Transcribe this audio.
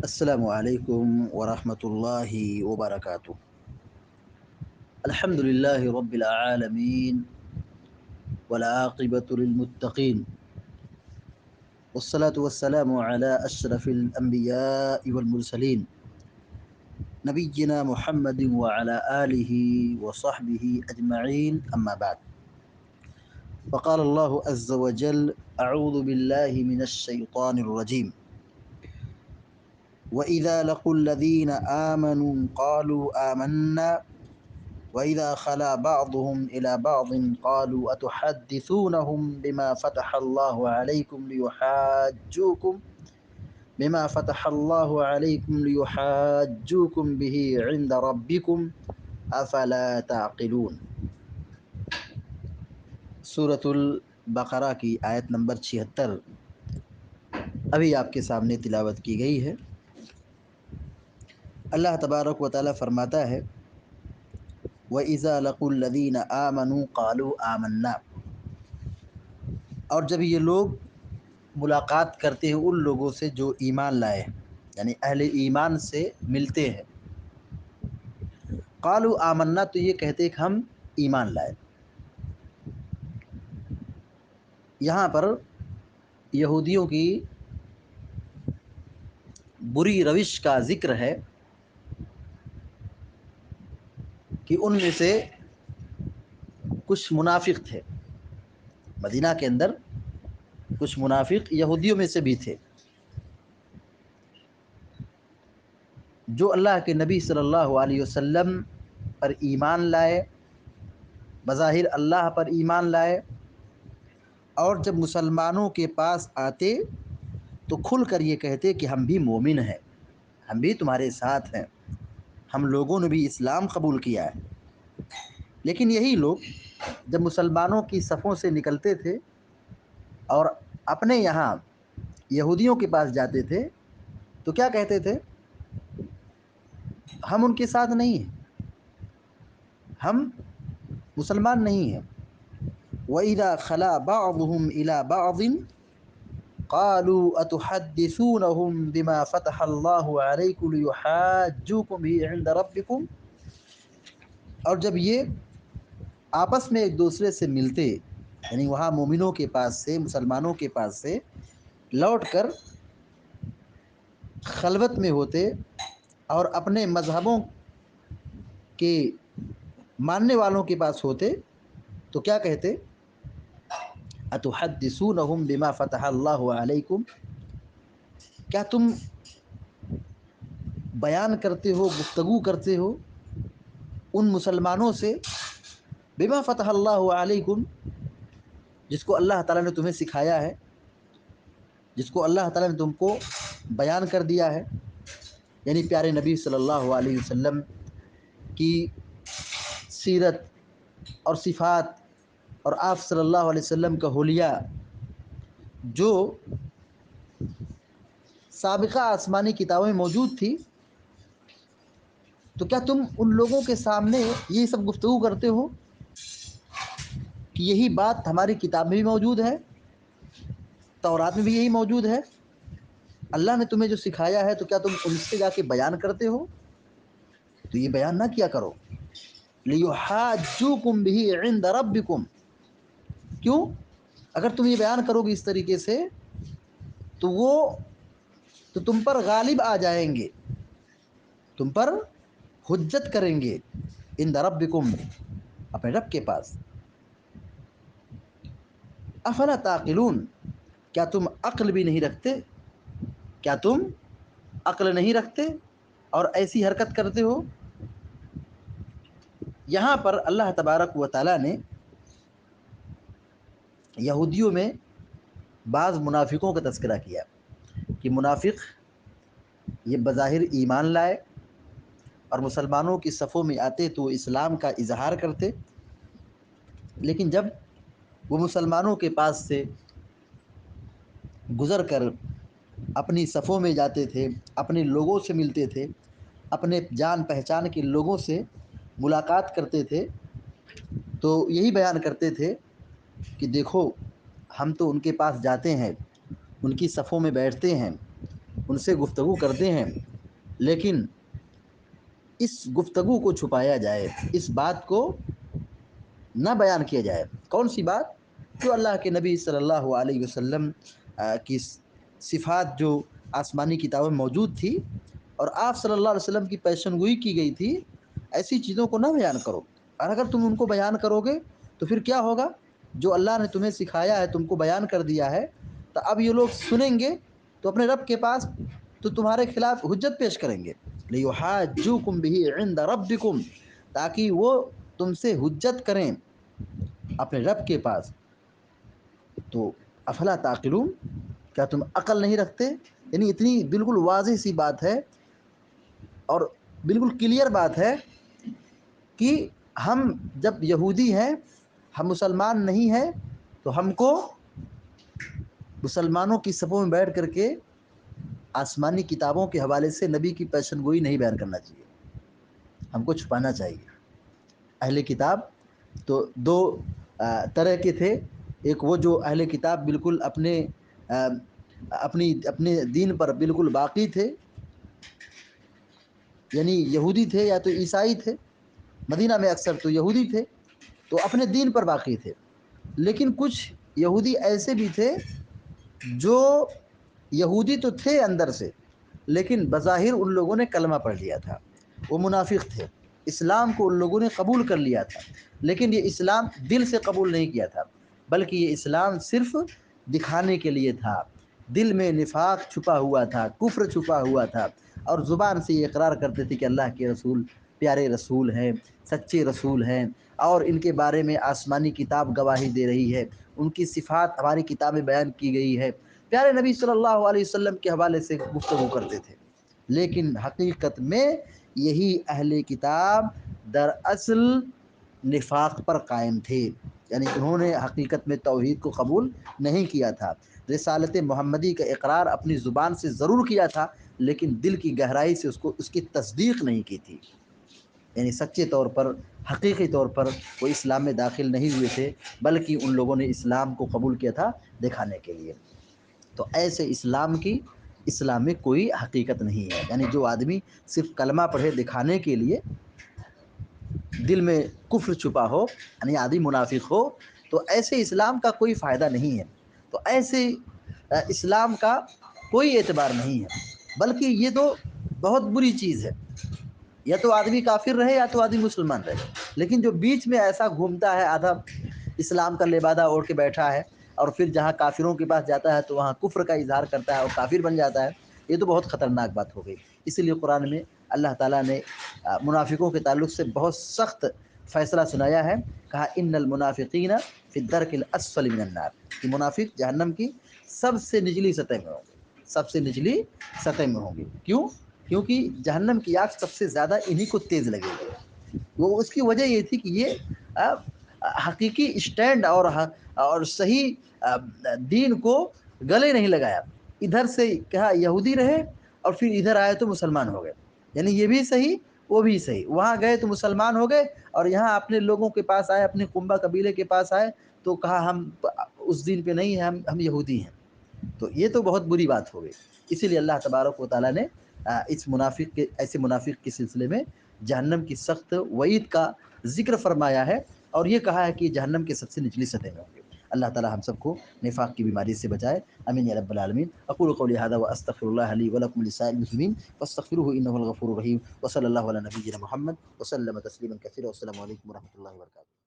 السلام علیکم ورحمۃ اللہ وبرکاتہ۔ الحمد للہ رب العالمین والعاقبۃ للمتقین والصلاة والسلام علی اشرف الانبیاء والمرسلین نبینا محمد وعلی آلہ وصحبہ اجمعین اما بعد، فقال اللہ عز وجل اعوذ باللہ من الشیطان الرجیم وَإِذَا لَقُوا الَّذِينَ آمَنُوا قَالُوا آمَنَّا وَإِذَا خَلَا بَعْضُهُمْ إِلَى بَعْضٍ قَالُوا أَتُحَدِّثُونَهُمْ بِمَا فَتَحَ اللَّهُ عَلَيْكُمْ بِهِ عِنْدَ رَبِّكُمْ أَفَلَا تَعْقِلُونَ۔ سورۃ البقرہ کی آیت نمبر 76 ابھی آپ کے سامنے تلاوت کی گئی ہے۔ اللہ تبارک و تعالیٰ فرماتا ہے وَإِذَا لَقُوا الَّذِينَ آمَنُوا قَالُوا آمَنَّا، اور جب یہ لوگ ملاقات کرتے ہیں ان لوگوں سے جو ایمان لائے، یعنی اہل ایمان سے ملتے ہیں، قَالُوا آمَنَّا، تو یہ کہتے ہیں کہ ہم ایمان لائے۔ یہاں پر یہودیوں کی بری روش کا ذکر ہے کہ ان میں سے کچھ منافق تھے، مدینہ کے اندر کچھ منافق یہودیوں میں سے بھی تھے جو اللہ کے نبی صلی اللہ علیہ وسلم پر ایمان لائے، بظاہر اللہ پر ایمان لائے، اور جب مسلمانوں کے پاس آتے تو کھل کر یہ کہتے کہ ہم بھی مومن ہیں، ہم بھی تمہارے ساتھ ہیں، ہم لوگوں نے بھی اسلام قبول کیا ہے۔ لیکن یہی لوگ جب مسلمانوں کی صفوں سے نکلتے تھے اور اپنے یہاں یہودیوں کے پاس جاتے تھے تو کیا کہتے تھے؟ ہم ان کے ساتھ نہیں ہیں، ہم مسلمان نہیں ہیں۔ وَإِذَا خَلَا بَعْضُهُمْ إِلَى بَعْضٍ قَالُوا أَتُحَدِّثُونَهُمْ بِمَا فَتَحَ اللَّهُ عَلَيْكُمْ لِيُحَاجُّوكُمْ بِهِ عِنْدَ رَبِّكُمْ، اور جب یہ آپس میں ایک دوسرے سے ملتے، یعنی وہاں مومنوں کے پاس سے، مسلمانوں کے پاس سے لوٹ کر خلوت میں ہوتے اور اپنے مذہبوں کے ماننے والوں کے پاس ہوتے تو کیا کہتے؟ أَتُحَدِّثُونَهُمْ بِمَا فَتَحَ اللَّهُ عَلَيْكُمْ، کیا تم بیان کرتے ہو، گفتگو کرتے ہو ان مسلمانوں سے، بِمَا فَتَحَ اللَّهُ عَلَيْكُمْ، جس کو اللہ تعالیٰ نے تمہیں سکھایا ہے، جس کو اللہ تعالیٰ نے تم کو بیان کر دیا ہے، یعنی پیارے نبی صلی اللہ علیہ وسلم کی سیرت اور صفات اور آپ صلی اللہ علیہ وسلم کا حلیہ جو سابقہ آسمانی کتابوں میں موجود تھی، تو کیا تم ان لوگوں کے سامنے یہ سب گفتگو کرتے ہو کہ یہی بات ہماری کتاب میں بھی موجود ہے، تورات میں بھی یہی موجود ہے، اللہ نے تمہیں جو سکھایا ہے، تو کیا تم ان سے جا کے بیان کرتے ہو؟ تو یہ بیان نہ کیا کرو۔ لِيُحَاجُّوكُمْ بِهِ عِنْدَ رَبِّكُمْ، کیوں؟ اگر تم یہ بیان کرو گے اس طریقے سے تو وہ تو تم پر غالب آ جائیں گے، تم پر حجت کریں گے، عند ربکم، اپنے رب کے پاس۔ افلا تعقلون، کیا تم عقل بھی نہیں رکھتے؟ کیا تم عقل نہیں رکھتے اور ایسی حرکت کرتے ہو؟ یہاں پر اللہ تبارک و تعالیٰ نے یہودیوں میں بعض منافقوں کا تذکرہ کیا کہ منافق یہ بظاہر ایمان لائے اور مسلمانوں کی صفوں میں آتے تو اسلام کا اظہار کرتے، لیکن جب وہ مسلمانوں کے پاس سے گزر کر اپنی صفوں میں جاتے تھے، اپنے لوگوں سے ملتے تھے، اپنے جان پہچان کے لوگوں سے ملاقات کرتے تھے، تو یہی بیان کرتے تھے کہ دیکھو ہم تو ان کے پاس جاتے ہیں، ان کی صفوں میں بیٹھتے ہیں، ان سے گفتگو کرتے ہیں، لیکن اس گفتگو کو چھپایا جائے، اس بات کو نہ بیان کیا جائے۔ کون سی بات؟ جو اللہ کے نبی صلی اللہ علیہ وسلم کی صفات جو آسمانی کتابوں میں موجود تھی اور آپ صلی اللہ علیہ وسلم کی پیشن گوئی کی گئی تھی، ایسی چیزوں کو نہ بیان کرو۔ اور اگر تم ان کو بیان کرو گے تو پھر کیا ہوگا؟ جو اللہ نے تمہیں سکھایا ہے، تم کو بیان کر دیا ہے، تو اب یہ لوگ سنیں گے تو اپنے رب کے پاس تو تمہارے خلاف حجت پیش کریں گے، لِيُحَاجُّوكُمْ بِهِ عِندَ رَبِّكُمْ، تاکہ وہ تم سے حجت کریں اپنے رب کے پاس۔ تو افلا تعقلون، کیا تم عقل نہیں رکھتے؟ یعنی اتنی بالکل واضح سی بات ہے اور بالکل کلیئر بات ہے کہ ہم جب یہودی ہیں، ہم مسلمان نہیں ہیں، تو ہم کو مسلمانوں کی صفوں میں بیٹھ کر کے آسمانی کتابوں کے حوالے سے نبی کی پیشن گوئی نہیں بیان کرنا چاہیے، ہم کو چھپانا چاہیے۔ اہل کتاب تو دو طرح کے تھے، ایک وہ جو اہل کتاب بالکل اپنے دین پر بالکل باقی تھے، یعنی یہودی تھے یا تو عیسائی تھے، مدینہ میں اکثر تو یہودی تھے، تو اپنے دین پر باقی تھے۔ لیکن کچھ یہودی ایسے بھی تھے جو یہودی تو تھے اندر سے، لیکن بظاہر ان لوگوں نے کلمہ پڑھ لیا تھا، وہ منافق تھے، اسلام کو ان لوگوں نے قبول کر لیا تھا، لیکن یہ اسلام دل سے قبول نہیں کیا تھا، بلکہ یہ اسلام صرف دکھانے کے لیے تھا۔ دل میں نفاق چھپا ہوا تھا، کفر چھپا ہوا تھا، اور زبان سے یہ اقرار کرتے تھے کہ اللہ کے رسول پیارے رسول ہیں، سچے رسول ہیں، اور ان کے بارے میں آسمانی کتاب گواہی دے رہی ہے، ان کی صفات ہماری کتاب میں بیان کی گئی ہے، پیارے نبی صلی اللہ علیہ وسلم کے حوالے سے گفتگو کرتے تھے۔ لیکن حقیقت میں یہی اہل کتاب دراصل نفاق پر قائم تھے، یعنی انہوں نے حقیقت میں توحید کو قبول نہیں کیا تھا، رسالت محمدی کا اقرار اپنی زبان سے ضرور کیا تھا، لیکن دل کی گہرائی سے اس کی تصدیق نہیں کی تھی، یعنی سچے طور پر حقیقی طور پر وہ اسلام میں داخل نہیں ہوئے تھے، بلکہ ان لوگوں نے اسلام کو قبول کیا تھا دکھانے کے لیے۔ تو ایسے اسلام میں کوئی حقیقت نہیں ہے، یعنی جو آدمی صرف کلمہ پڑھے دکھانے کے لیے، دل میں کفر چھپا ہو، یعنی آدمی منافق ہو، تو ایسے اسلام کا کوئی فائدہ نہیں ہے، تو ایسے اسلام کا کوئی اعتبار نہیں ہے، بلکہ یہ تو بہت بری چیز ہے، یا تو آدمی کافر رہے یا تو آدمی مسلمان رہے، لیکن جو بیچ میں ایسا گھومتا ہے، آدھا اسلام کا لبادہ اوڑھ کے بیٹھا ہے اور پھر جہاں کافروں کے پاس جاتا ہے تو وہاں کفر کا اظہار کرتا ہے اور کافر بن جاتا ہے، یہ تو بہت خطرناک بات ہو گئی۔ اسی لیے قرآن میں اللہ تعالیٰ نے منافقوں کے تعلق سے بہت سخت فیصلہ سنایا ہے، کہا ان المنافقین فی الدرک الاسفل من النار، کہ منافق جہنم کی سب سے نچلی سطح میں ہوں گے، سب سے نچلی سطح میں ہوں گے۔ کیوں؟ کیونکہ جہنم کی آگ سب سے زیادہ انہی کو تیز لگے گی۔ وہ اس کی وجہ یہ تھی کہ یہ حقیقی اسٹینڈ اور صحیح دین کو گلے نہیں لگایا، ادھر سے کہا یہودی رہے اور پھر ادھر آئے تو مسلمان ہو گئے، یعنی یہ بھی صحیح وہ بھی صحیح، وہاں گئے تو مسلمان ہو گئے اور یہاں اپنے لوگوں کے پاس آئے، اپنے قنبہ قبیلے کے پاس آئے تو کہا ہم اس دین پہ نہیں ہیں، ہم یہودی ہیں، تو یہ تو بہت بری بات ہو گئی۔ اسی لیے اللہ تبارک و تعالیٰ نے ایسے منافق کے سلسلے میں جہنم کی سخت وعید کا ذکر فرمایا ہے، اور یہ کہا ہے کہ جہنم کے سب سے نچلی سطح میں ہوں گے۔ اللہ تعالیٰ ہم سب کو نفاق کی بیماری سے بچائے، آمین یا رب العالمین۔ اقول قولی ھذا واستغفر اللہ لی ولکم ولسائر المسلمین فاستغفروہ انہ هو الغفور الرحیم، وصلی اللہ علی نبینا محمد وسلم تسلیما کثیرا، والسلام علیکم ورحمۃ اللہ وبرکاتہ۔